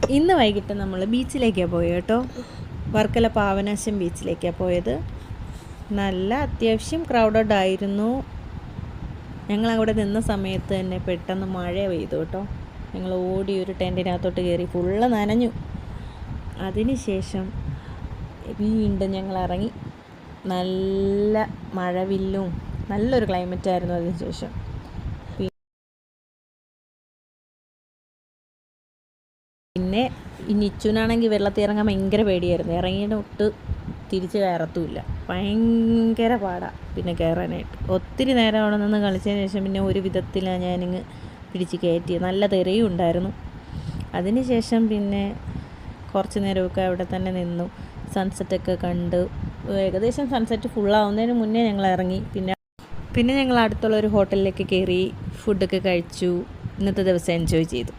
ഇന്ന് വൈകിട്ട് നമ്മൾ ബീച്ചിലേക്കാണ് പോയത് കേട്ടോ. വർക്കല പാവനാശം ബീച്ചിലേക്കാണ് പോയത്. നല്ല അത്യാവശ്യം ക്രൗഡഡ് ആയിരുന്നു. ഞങ്ങളവിടെ നിന്ന സമയത്ത് തന്നെ പെട്ടെന്ന് മഴ പെയ്തു കേട്ടോ. ഞങ്ങൾ ഓടി ഒരു ടെൻറ്റിനകത്തോട്ട് കയറി, ഫുള്ള് നനഞ്ഞു. അതിനുശേഷം വീണ്ടും ഞങ്ങൾ ഇറങ്ങി. നല്ല മഴവില്ലും നല്ലൊരു ക്ലൈമറ്റായിരുന്നു. അതിനുശേഷം പിന്നെ ഈ നിച്ചുനാണെങ്കിൽ വെള്ളത്തിൽ ഇറങ്ങാൻ ഭയങ്കര പേടിയായിരുന്നു. ഇറങ്ങിയിട്ട് തിരിച്ച് കയറത്തുമില്ല, ഭയങ്കര പാടാണ് പിന്നെ കയറാനായിട്ട്. ഒത്തിരി നേരം അവിടെ നിന്ന് കളിച്ചതിന് ശേഷം പിന്നെ ഒരു വിധത്തിലാണ് ഞാനിങ്ങ് പിടിച്ച് കയറ്റിയത്. നല്ല തിരയും ഉണ്ടായിരുന്നു. അതിനുശേഷം പിന്നെ കുറച്ച് നേരമൊക്കെ അവിടെ തന്നെ നിന്നു, സൺസെറ്റൊക്കെ കണ്ട്. ഏകദേശം സൺസെറ്റ് ഫുള്ളാവുന്നതിന് മുന്നേ ഞങ്ങൾ ഇറങ്ങി. പിന്നെ ഞങ്ങൾ അടുത്തുള്ളൊരു ഹോട്ടലിലേക്ക് കയറി ഫുഡൊക്കെ കഴിച്ചു. ഇന്നത്തെ ദിവസം എൻജോയ് ചെയ്തു.